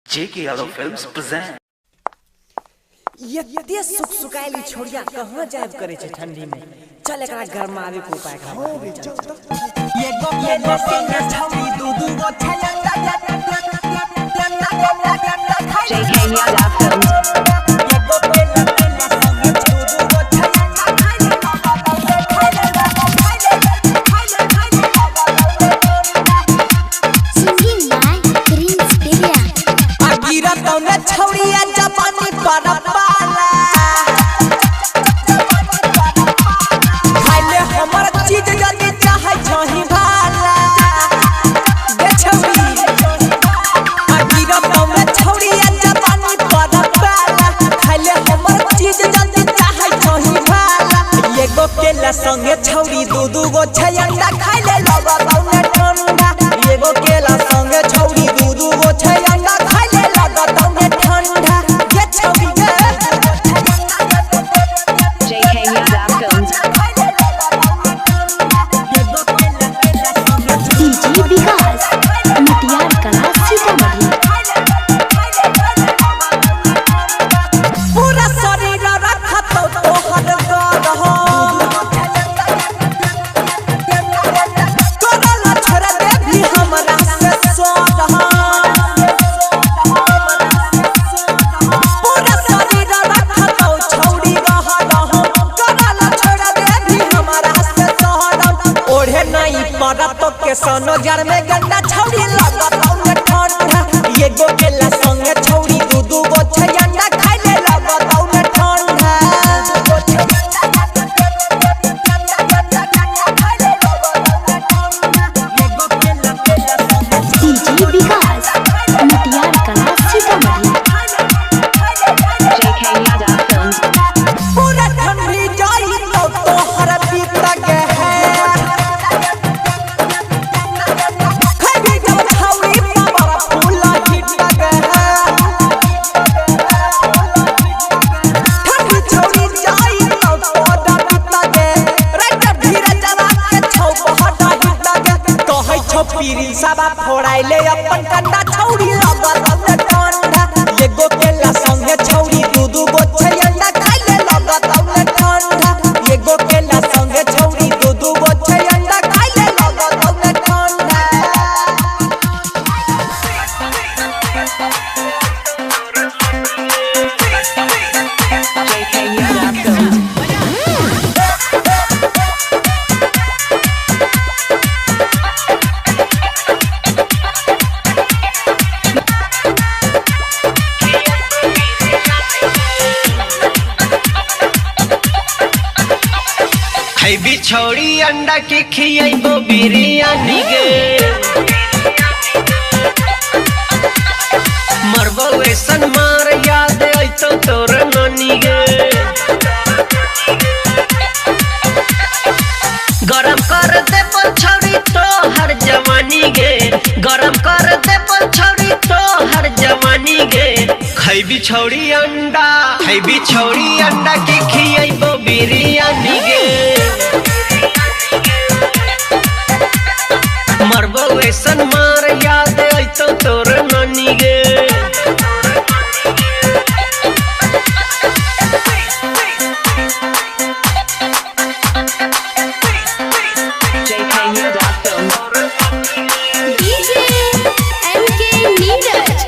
JK Yadav Films present. ये सुख सुखाइली छोड़िया कहाँ जायब करे छे ठंडी में। चल एकरा गरमावे को उपाय कर। ये गो संगे छौरी दूधू गो JK Yadav Films. Singing by Prince Delia. अगिरा तौने छौरिया जवानी पर पाला। खाइले हमर चीज जदी चाहे छही भाला। दे छौरी अगिरा तौने छौरिया जवानी पर पाला। खाइले हमर चीज जदी चाहे छही भाला। एगो केला संगे छौरी दू गो छयंडा खाइले लगा तौने ठंडा। एगो केला संगे छौरी दू गो छयंडा खाइले लगा तौने ठंडा। ये छौरी JK Yadav Films. DJ विकास मटियार कला सीतामढ़ी। पूरा शरीर रखत तोहर गरह। तोरा ला छोड़ दे भी हमरा से सोरह। पूरा शरीर रखत छौरी रहरह। तोरा ला छोड़ दे भी हमरा से सोरह। ओढ़े नहीं पड़त के सनो जार में गंदा छौरी लगत औने ठंडा। एगो केला संगे छौरी दू गो छयंडा खाइले लगत औने ठंडा। DJ विकास मटियार कला सीतामढ़ी। JK Yadav Films. पूरा ठंडी जाई तो तोहर बीत गे है। खैबी जब छौरी पावर फूला हिट गे है। ठंडी छौरी जाई तो तोहर बीत गे। रात धीरे जरा के छौ बहटा हिट गे। कहै छौ पीरी साबा फोड़ाइले अपन कंडा छौरी लगत औने ठंडा। एगो केला संगे छौरी दू गो छयंडा खाइले लगत औने ठंडा। एगो केला संगे छौरी दू गो छयंडा खाइले लगत औने ठंडा। JK Yadav Films. खैबी छौरी अंडा के खियाइबो बिरयानी गे। मरबो ऐसन मार याद आइतो तोर नानी गे। गरम कर दे छौरी तो हर जवानी गे। गरम कर दे छौरी तो हर जवानी गे। खैबी छौरी अंडा के खियाइबो बिरयानी गे। मरबो ऐसन मार याद आइतो तोर नानी गे। JK Yadav Films. DJ MK Neeraj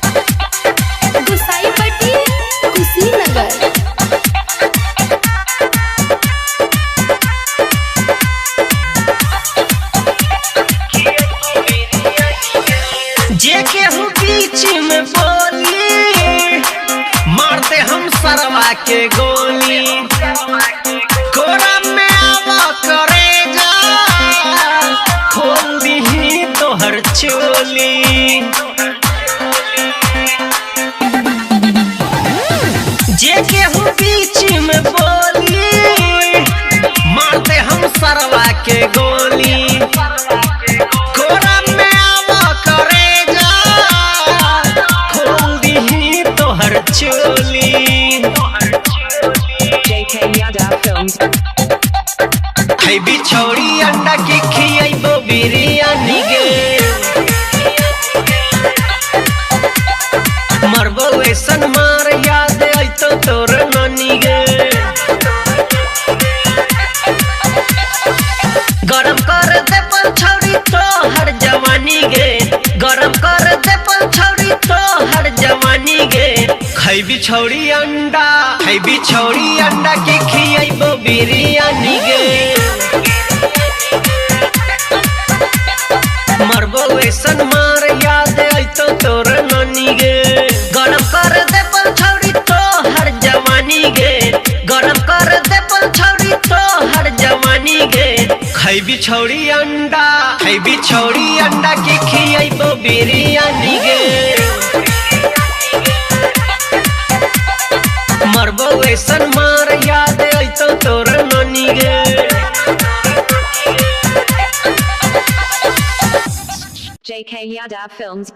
Gusaipatti Kushinagar. जे केहू बीच में बोली मारते हम सरवा के गोली। कोरा में आवा करे जा खोल दीही तोहर चोली। जे केहू बीच में बोली मारते हम सरवा के गोली। कोरा में आवा करे जा खोल दीही तोहर चोली। मरबो ऐसन मार याद आइतो तोर नानी गे गरम कर दे पंछौरी तो हर जवानी गे गरम कर दे पंछौरी तो हर जवानी गे खैबी छौरी अंडा की खियाइबो बिरयानी गे मरबो ऐसन मार याद आइतो तोर नानी गे गरम कर दे पंछौरी तो हर जवानी गे गरम कर दे पंछौरी तो हर जवानी गे खैबी छौरी अंडा की खियाइबो बिरयानी गे मरबो ऐसन मार याद आइतो तोर नानी गे JK Yadav Films.